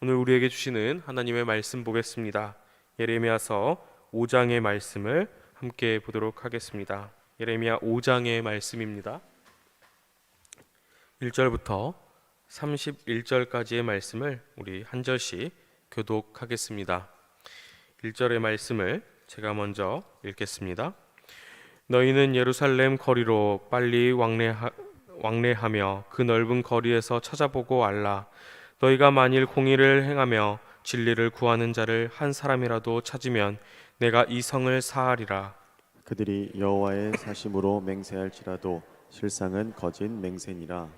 오늘 우리에게 주시는 하나님의 말씀 보겠습니다. 예레미야서 5장의 말씀을 함께 보도록 하겠습니다. 예레미야 5장의 말씀입니다. 1절부터 31절까지의 말씀을 우리 한 절씩 교독하겠습니다. 1절의 말씀을 제가 먼저 읽겠습니다. 너희는 예루살렘 거리로 빨리 왕래하며 그 넓은 거리에서 찾아보고 알라. 너희가 만일 공의를 행하며 진리를 구하는 자를 한 사람이라도 찾으면 내가 이 성을 사하리라. 그들이 여호와의 사심으로 맹세할지라도 실상은 거짓 맹세니라.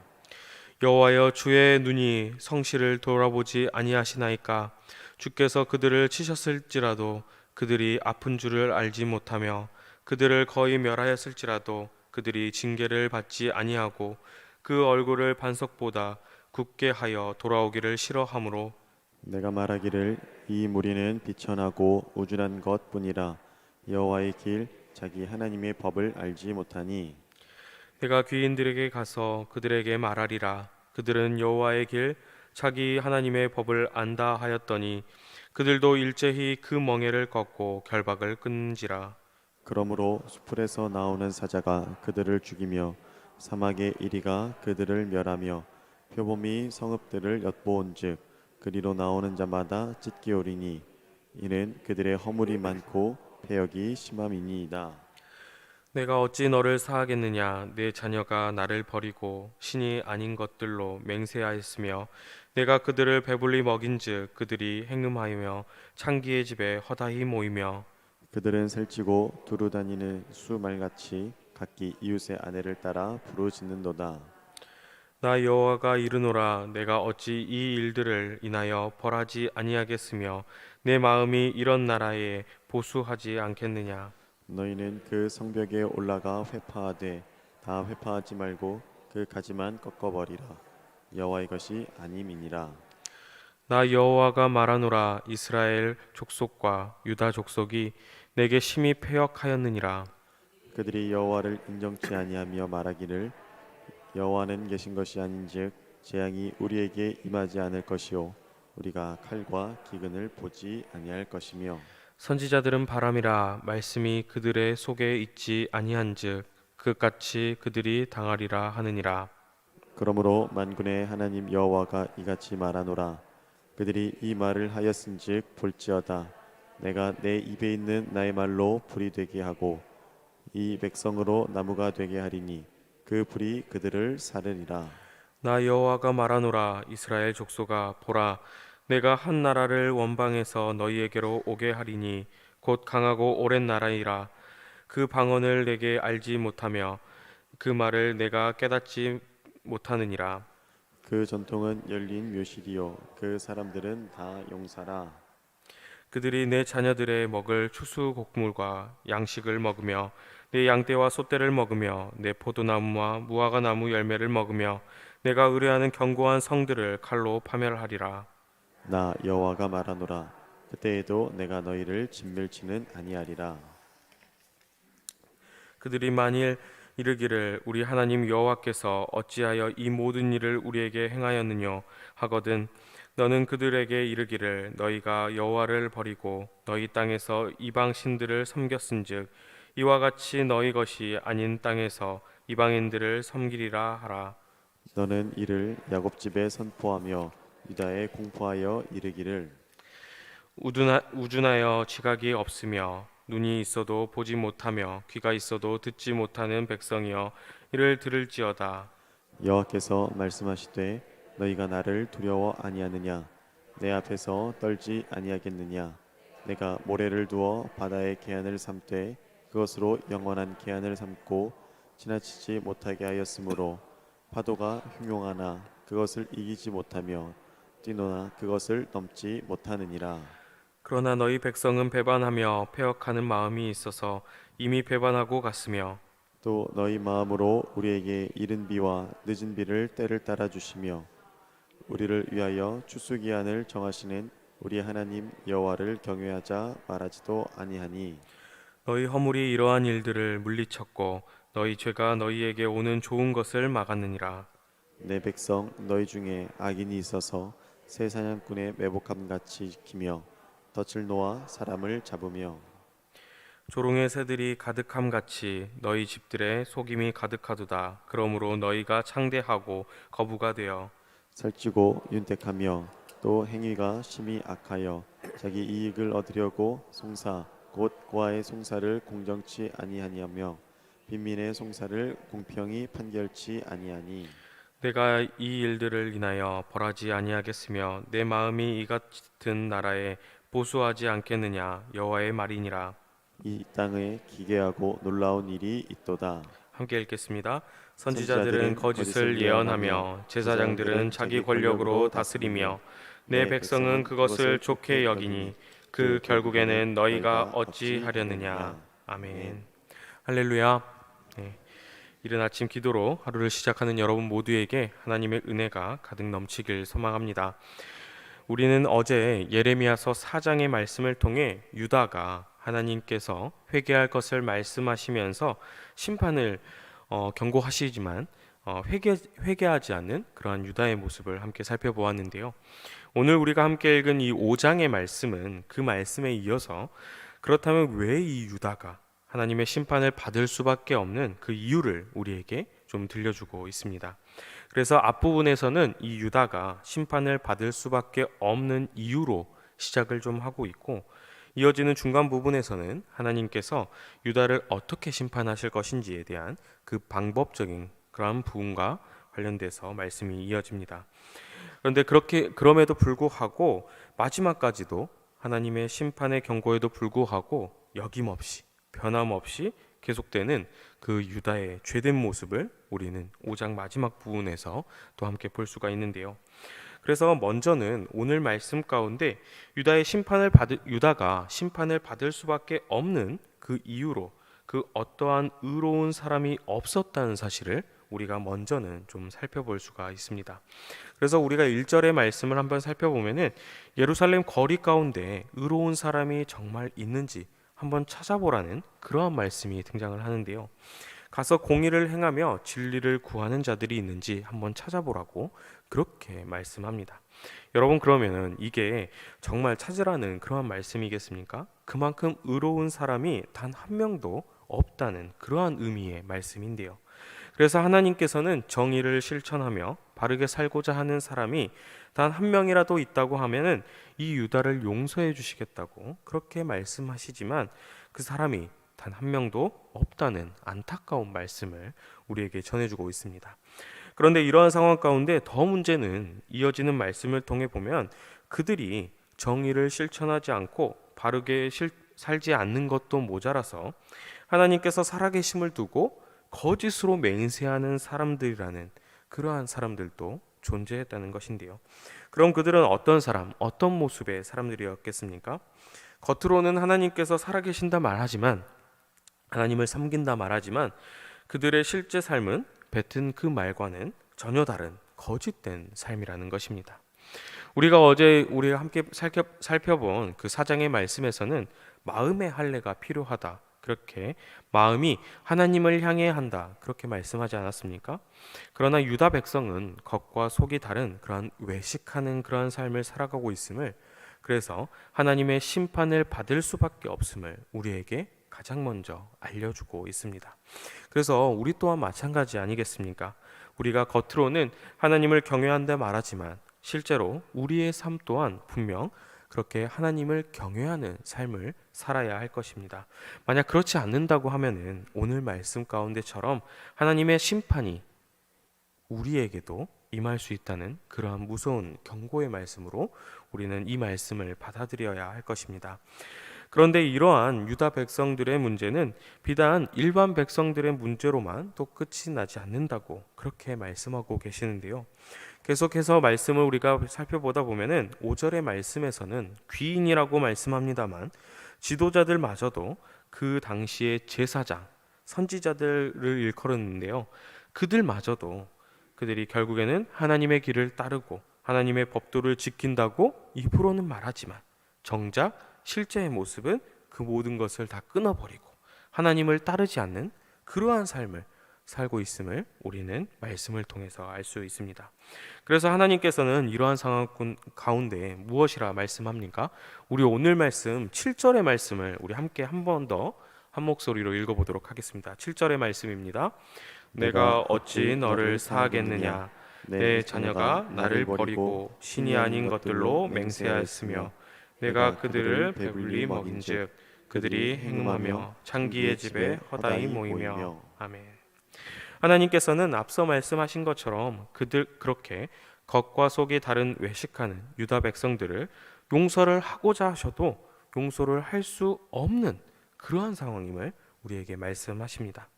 여호와여, 주의 눈이 성실을 돌아보지 아니하시나이까? 주께서 그들을 치셨을지라도 그들이 아픈 줄을 알지 못하며 그들을 거의 멸하였을지라도 그들이 징계를 받지 아니하고 그 얼굴을 반석보다 굳게 하여 돌아오기를 싫어하므로 내가 말하기를 이 무리는 비천하고 우준한 것뿐이라. 여호와의 길 자기 하나님의 법을 알지 못하니 내가 귀인들에게 가서 그들에게 말하리라. 그들은 여호와의 길 자기 하나님의 법을 안다 하였더니 그들도 일제히 그 멍에를 걷고 결박을 끊은지라. 그러므로 수풀에서 나오는 사자가 그들을 죽이며 사막의 이리가 그들을 멸하며 표범이 성읍들을 엿보온즉 그리로 나오는 자마다 찢기오리니 이는 그들의 허물이 많고 패역이 심함이니이다. 내가 어찌 너를 사하겠느냐? 내 자녀가 나를 버리고 신이 아닌 것들로 맹세하였으며 내가 그들을 배불리 먹인즉 그들이 행음하며 창기의 집에 허다히 모이며 그들은 살찌고 두루 다니는 수말같이 각기 이웃의 아내를 따라 부르짖는도다. 나 여호와가 이르노라. 내가 어찌 이 일들을 인하여 벌하지 아니하겠으며 내 마음이 이런 나라에 보수하지 않겠느냐? 너희는 그 성벽에 올라가 회파하되 다 회파하지 말고 그 가지만 꺾어버리라. 여호와의 것이 아님이니라. 나 여호와가 말하노라. 이스라엘 족속과 유다 족속이 내게 심히 패역하였느니라. 그들이 여호와를 인정치 아니하며 말하기를 여호와는 계신 것이 아닌즉 재앙이 우리에게 임하지 않을 것이요 우리가 칼과 기근을 보지 아니할 것이며 선지자들은 바람이라. 말씀이 그들의 속에 있지 아니한즉 그같이 그들이 당하리라 하느니라. 그러므로 만군의 하나님 여호와가 이같이 말하노라. 그들이 이 말을 하였은즉 볼지어다. 내가 내 입에 있는 나의 말로 불이 되게 하고 이 백성으로 나무가 되게 하리니 그 불이 그들을 사르리라. 나 여호와가 말하노라. 이스라엘 족속아, 보라, 내가 한 나라를 원방에서 너희에게로 오게 하리니 곧 강하고 오랜 나라이라. 그 방언을 내게 알지 못하며 그 말을 내가 깨닫지 못하느니라. 그 전통은 열린 묘실이요 그 사람들은 다 용사라. 그들이 내 자녀들의 먹을 추수 곡물과 양식을 먹으며 내 양떼와 소떼를 먹으며 내 포도나무와 무화과 나무 열매를 먹으며 내가 의뢰하는 견고한 성들을 칼로 파멸하리라. 나 여호와가 말하노라. 그때에도 내가 너희를 진멸치는 아니하리라. 그들이 만일 이르기를 우리 하나님 여호와께서 어찌하여 이 모든 일을 우리에게 행하였느뇨 하거든 너는 그들에게 이르기를 너희가 여호와를 버리고 너희 땅에서 이방 신들을 섬겼은즉 이와 같이 너희 것이 아닌 땅에서 이방인들을 섬기리라 하라. 너는 이를 야곱 집에 선포하며 유다에 공포하여 이르기를 우둔하여 지각이 없으며 눈이 있어도 보지 못하며 귀가 있어도 듣지 못하는 백성이여 이를 들을지어다. 여호와께서 말씀하시되 너희가 나를 두려워 아니하느냐 내 앞에서 떨지 아니하겠느냐 내가 모래를 두어 바다의 계한을 삼되 그것으로 영원한 계한을 삼고 지나치지 못하게 하였으므로 파도가 흉용하나 그것을 이기지 못하며 뛰노나 그것을 넘지 못하느니라. 그러나 너희 백성은 배반하며 패역하는 마음이 있어서 이미 배반하고 갔으며 또 너희 마음으로 우리에게 이른 비와 늦은 비를 때를 따라 주시며 우리를 위하여 추수기한을 정하시는 우리 하나님 여호와를 경외하자 말하지도 아니하니 너희 허물이 이러한 일들을 물리쳤고 너희 죄가 너희에게 오는 좋은 것을 막았느니라. 내 백성 너희 중에 악인이 있어서 새 사냥꾼의 매복함 같이 지키며 덫을 놓아 사람을 잡으며 조롱의 새들이 가득함 같이 너희 집들에 속임이 가득하도다. 그러므로 너희가 창대하고 거부가 되어 살찌고 윤택하며 또 행위가 심히 악하여 자기 이익을 얻으려고 송사 곧 고아의 송사를 공정치 아니하니하며 빈민의 송사를 공평히 판결치 아니하니 내가 이 일들을 인하여 벌하지 아니하겠으며 내 마음이 이 같은 나라에 보수하지 않겠느냐 여호와의 말이니라. 이 땅에 기괴하고 놀라운 일이 있도다. 함께 읽겠습니다. 선지자들은 거짓을 예언하며 제사장들은 자기 권력으로 다스리며 내 백성은 그것을 좋게 여기니 그 결국에는 너희가 어찌 하려느냐. 아멘. 할렐루야. 네. 이른 아침 기도로 하루를 시작하는 여러분 모두에게 하나님의 은혜가 가득 넘치길 소망합니다. 우리는 어제 예레미야서 4장의 말씀을 통해 유다가 하나님께서 회개할 것을 말씀하시면서 심판을 경고하시지만 회개하지 않는 그러한 유다의 모습을 함께 살펴보았는데요. 오늘 우리가 함께 읽은 이 5장의 말씀은 그 말씀에 이어서 그렇다면 왜 이 유다가 하나님의 심판을 받을 수밖에 없는 그 이유를 우리에게 좀 들려주고 있습니다. 그래서 앞부분에서는 이 유다가 심판을 받을 수밖에 없는 이유로 시작을 좀 하고 있고, 이어지는 중간 부분에서는 하나님께서 유다를 어떻게 심판하실 것인지에 대한 그 방법적인 그런 부분과 관련돼서 말씀이 이어집니다. 그런데 그럼에도 불구하고 마지막까지도 하나님의 심판의 경고에도 불구하고 여김없이 변함없이 계속되는 그 유다의 죄된 모습을 우리는 5장 마지막 부분에서 또 함께 볼 수가 있는데요. 그래서 먼저는 오늘 말씀 가운데 유다가 심판을 받을 수밖에 없는 그 이유로 그 어떠한 의로운 사람이 없었다는 사실을 우리가 먼저는 좀 살펴볼 수가 있습니다. 그래서 우리가 1절의 말씀을 한번 살펴보면은 예루살렘 거리 가운데 의로운 사람이 정말 있는지 한번 찾아보라는 그러한 말씀이 등장을 하는데요. 가서 공의를 행하며 진리를 구하는 자들이 있는지 한번 찾아보라고 그렇게 말씀합니다. 여러분, 그러면은 이게 정말 찾으라는 그러한 말씀이겠습니까? 그만큼 의로운 사람이 단 한 명도 없다는 그러한 의미의 말씀인데요. 그래서 하나님께서는 정의를 실천하며 바르게 살고자 하는 사람이 단 한 명이라도 있다고 하면은 이 유다를 용서해 주시겠다고 그렇게 말씀하시지만 그 사람이 단 한 명도 없다는 안타까운 말씀을 우리에게 전해주고 있습니다. 그런데 이러한 상황 가운데 더 문제는 이어지는 말씀을 통해 보면 그들이 정의를 실천하지 않고 바르게 살지 않는 것도 모자라서 하나님께서 살아계심을 두고 거짓으로 맹세하는 사람들이라는 그러한 사람들도 존재했다는 것인데요. 그럼 그들은 어떤 사람, 어떤 모습의 사람들이었겠습니까? 겉으로는 하나님께서 살아계신다 말하지만, 하나님을 섬긴다 말하지만 그들의 실제 삶은 뱉은 그 말과는 전혀 다른 거짓된 삶이라는 것입니다. 우리가 함께 살펴본 그 4장의 말씀에서는 마음의 할례가 필요하다, 그렇게 마음이 하나님을 향해 한다, 그렇게 말씀하지 않았습니까? 그러나 유다 백성은 겉과 속이 다른 그러한 외식하는 그러한 삶을 살아가고 있음을, 그래서 하나님의 심판을 받을 수밖에 없음을 우리에게 가장 먼저 알려주고 있습니다. 그래서 우리 또한 마찬가지 아니겠습니까? 우리가 겉으로는 하나님을 경외한다 말하지만 실제로 우리의 삶 또한 분명 그렇게 하나님을 경외하는 삶을 살아야 할 것입니다. 만약 그렇지 않는다고 하면은 오늘 말씀 가운데처럼 하나님의 심판이 우리에게도 임할 수 있다는 그러한 무서운 경고의 말씀으로 우리는 이 말씀을 받아들여야 할 것입니다. 그런데 이러한 유다 백성들의 문제는 비단 일반 백성들의 문제로만 또 끝이 나지 않는다고 그렇게 말씀하고 계시는데요. 계속해서 말씀을 우리가 살펴보다 보면은 5절의 말씀에서는 귀인이라고 말씀합니다만 지도자들마저도 그 당시의 제사장, 선지자들을 일컬었는데요. 그들이 결국에는 하나님의 길을 따르고 하나님의 법도를 지킨다고 입으로는 말하지만 정작 실제의 모습은 그 모든 것을 다 끊어버리고 하나님을 따르지 않는 그러한 삶을 살고 있음을 우리는 말씀을 통해서 알 수 있습니다. 그래서 하나님께서는 이러한 상황 가운데 무엇이라 말씀합니까? 우리 오늘 말씀 7절의 말씀을 우리 함께 한 번 더 한 목소리로 읽어보도록 하겠습니다. 7절의 말씀입니다. 내가 어찌 너를 사하겠느냐? 내 자녀가 나를 버리고 신이 아닌 것들로 맹세하였으며 내가 그들을 배불리 먹인즉 그들이 행음하며 창기의 집에 허다히 모이며. 아멘. 하나님께서는 앞서 말씀하신 것처럼 그렇게 겉과 속이 다른 외식하는 유다 백성들을 용서를 하고자 하셔도 용서를 할 수 없는 그러한 상황임을 우리에게 말씀하십니다.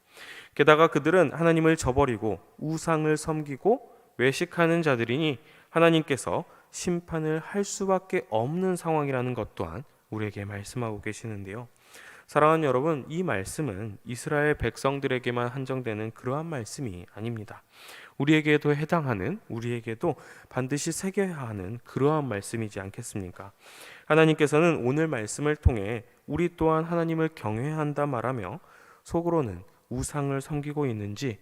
게다가 그들은 하나님을 저버리고 우상을 섬기고 외식하는 자들이니 하나님께서 심판을 할 수밖에 없는 상황이라는 것 또한 우리에게 말씀하고 계시는데요. 사랑하는 여러분, 이 말씀은 이스라엘 백성들에게만 한정되는 그러한 말씀이 아닙니다. 우리에게도 해당하는, 우리에게도 반드시 새겨야 하는 그러한 말씀이지 않겠습니까? 하나님께서는 오늘 말씀을 통해 우리 또한 하나님을 경외해야 한다 말하며 속으로는 우상을 섬기고 있는지,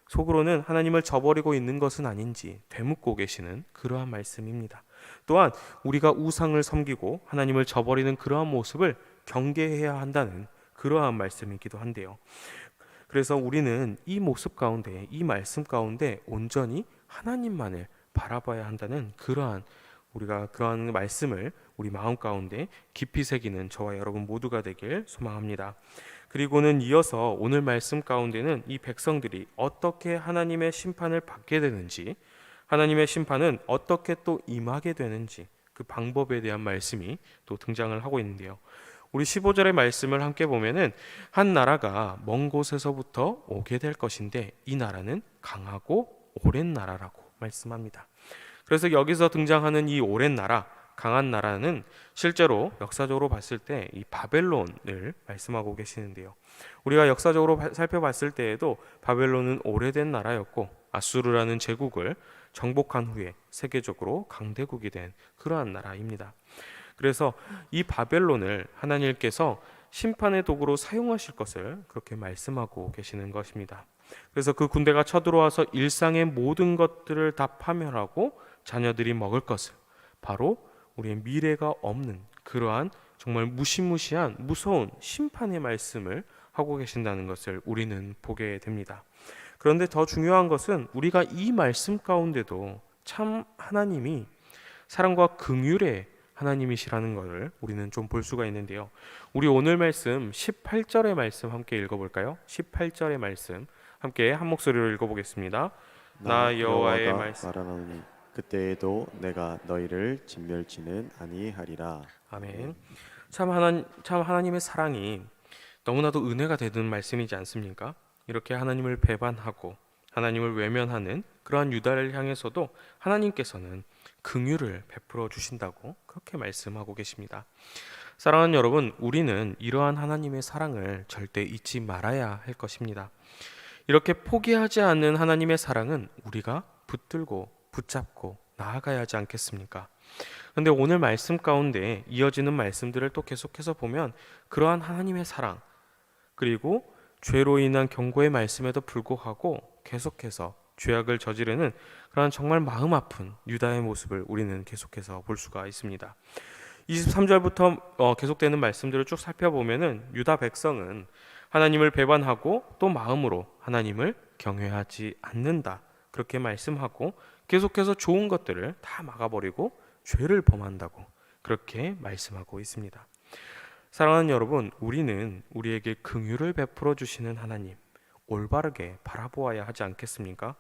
속으로는 하나님을 저버리고 있는 것은 아닌지 되묻고 계시는 그러한 말씀입니다. 또한 우리가 우상을 섬기고 하나님을 저버리는 그러한 모습을 경계해야 한다는 그러한 말씀이기도 한데요. 그래서 우리는 이 모습 가운데, 이 말씀 가운데 온전히 하나님만을 바라봐야 한다는 그러한 말씀을 우리 마음 가운데 깊이 새기는 저와 여러분 모두가 되길 소망합니다. 그리고는 이어서 오늘 말씀 가운데는 이 백성들이 어떻게 하나님의 심판을 받게 되는지, 하나님의 심판은 어떻게 또 임하게 되는지 그 방법에 대한 말씀이 또 등장을 하고 있는데요. 우리 15절의 말씀을 함께 보면은 한 나라가 먼 곳에서부터 오게 될 것인데 이 나라는 강하고 오랜 나라라고 말씀합니다. 그래서 여기서 등장하는 이 오랜 나라, 강한 나라는 실제로 역사적으로 봤을 때 이 바벨론을 말씀하고 계시는데요. 우리가 역사적으로 살펴봤을 때에도 바벨론은 오래된 나라였고 아수르라는 제국을 정복한 후에 세계적으로 강대국이 된 그러한 나라입니다. 그래서 이 바벨론을 하나님께서 심판의 도구로 사용하실 것을 그렇게 말씀하고 계시는 것입니다. 그래서 그 군대가 쳐들어와서 일상의 모든 것들을 다 파멸하고 자녀들이 먹을 것을, 바로 우리의 미래가 없는 그러한 정말 무시무시한 무서운 심판의 말씀을 하고 계신다는 것을 우리는 보게 됩니다. 그런데 더 중요한 것은 우리가 이 말씀 가운데도 참 하나님이 사랑과 긍휼의 하나님이시라는 것을 우리는 좀 볼 수가 있는데요. 우리 오늘 말씀 18절의 말씀 함께 읽어볼까요? 18절의 말씀 함께 한 목소리로 읽어보겠습니다. 나 여호와의 말씀 말하노니 그때에도 내가 너희를 진멸치는 아니하리라. 아멘. 참 하나님의 사랑이 너무나도 은혜가 되는 말씀이지 않습니까? 이렇게 하나님을 배반하고 하나님을 외면하는 그러한 유다를 향해서도 하나님께서는 긍휼을 베풀어 주신다고 그렇게 말씀하고 계십니다. 사랑하는 여러분, 우리는 이러한 하나님의 사랑을 절대 잊지 말아야 할 것입니다. 이렇게 포기하지 않는 하나님의 사랑은 우리가 붙들고 붙잡고 나아가야 하지 않겠습니까? 그런데 오늘 말씀 가운데 이어지는 말씀들을 또 계속해서 보면 그러한 하나님의 사랑, 그리고 죄로 인한 경고의 말씀에도 불구하고 계속해서 죄악을 저지르는 그러한 정말 마음 아픈 유다의 모습을 우리는 계속해서 볼 수가 있습니다. 23절부터 계속되는 말씀들을 쭉 살펴보면은 유다 백성은 하나님을 배반하고 또 마음으로 하나님을 경외하지 않는다, 그렇게 말씀하고 계속해서 좋은 것들을 다 막아버리고 죄를 범한다고 그렇게 말씀하고 있습니다. 사랑하는 여러분, 우리는 우리에게 긍휼을 베풀어 주시는 하나님 올바르게 바라보아야 하지 않겠습니까?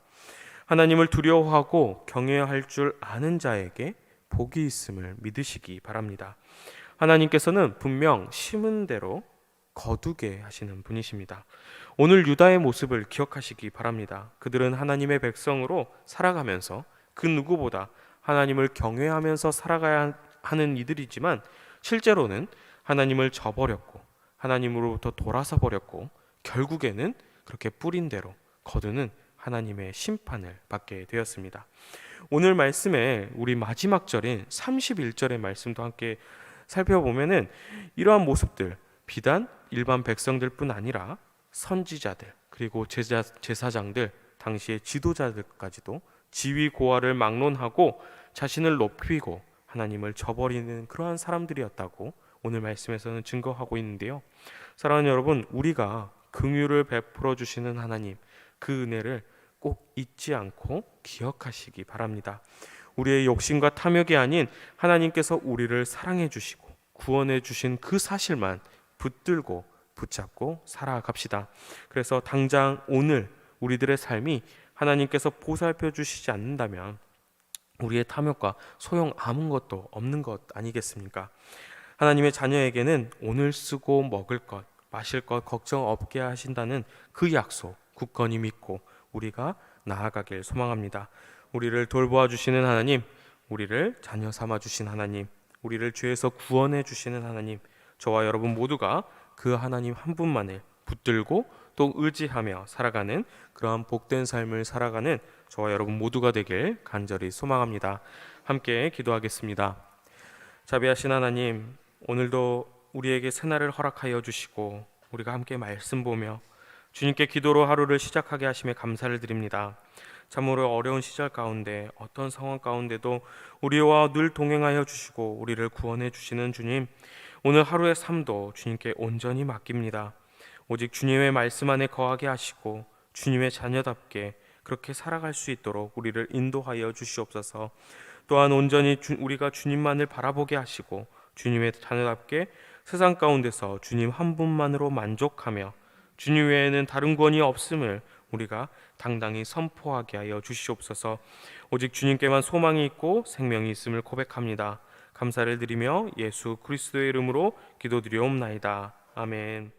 하나님을 두려워하고 경외할 줄 아는 자에게 복이 있음을 믿으시기 바랍니다. 하나님께서는 분명 심은 대로 거두게 하시는 분이십니다. 오늘 유다의 모습을 기억하시기 바랍니다. 그들은 하나님의 백성으로 살아가면서 그 누구보다 하나님을 경외하면서 살아가야 하는 이들이지만 실제로는 하나님을 저버렸고 하나님으로부터 돌아서 버렸고 결국에는 그렇게 뿌린 대로 거두는 하나님의 심판을 받게 되었습니다. 오늘 말씀에 우리 마지막 절인 31절의 말씀도 함께 살펴보면은 이러한 모습들, 비단 일반 백성들뿐 아니라 선지자들, 그리고 제사장들, 당시의 지도자들까지도 지위 고하를 막론하고 자신을 높이고 하나님을 저버리는 그러한 사람들이었다고 오늘 말씀에서는 증거하고 있는데요. 사랑하는 여러분, 우리가 긍휼을 베풀어 주시는 하나님, 그 은혜를 꼭 잊지 않고 기억하시기 바랍니다. 우리의 욕심과 탐욕이 아닌 하나님께서 우리를 사랑해 주시고 구원해 주신 그 사실만 붙들고 붙잡고 살아갑시다. 그래서 당장 오늘 우리들의 삶이 하나님께서 보살펴 주시지 않는다면 우리의 탐욕과 소용 아무것도 없는 것 아니겠습니까? 하나님의 자녀에게는 오늘 쓰고 먹을 것, 마실 것 걱정 없게 하신다는 그 약속 굳건히 믿고 우리가 나아가길 소망합니다. 우리를 돌보아 주시는 하나님, 우리를 자녀 삼아 주신 하나님, 우리를 죄에서 구원해 주시는 하나님, 저와 여러분 모두가 그 하나님 한 분만을 붙들고 또 의지하며 살아가는 그러한 복된 삶을 살아가는 저와 여러분 모두가 되길 간절히 소망합니다. 함께 기도하겠습니다. 자비하신 하나님, 오늘도 우리에게 새날을 허락하여 주시고 우리가 함께 말씀 보며 주님께 기도로 하루를 시작하게 하심에 감사를 드립니다. 참으로 어려운 시절 가운데 어떤 상황 가운데도 우리와 늘 동행하여 주시고 우리를 구원해 주시는 주님, 오늘 하루의 삶도 주님께 온전히 맡깁니다. 오직 주님의 말씀 안에 거하게 하시고 주님의 자녀답게 그렇게 살아갈 수 있도록 우리를 인도하여 주시옵소서. 또한 온전히 우리가 주님만을 바라보게 하시고 주님의 자녀답게 세상 가운데서 주님 한 분만으로 만족하며 주님 외에는 다른 권위 없음을 우리가 당당히 선포하게 하여 주시옵소서. 오직 주님께만 소망이 있고 생명이 있음을 고백합니다. 감사를 드리며 예수 그리스도의 이름으로 기도드리옵나이다. 아멘.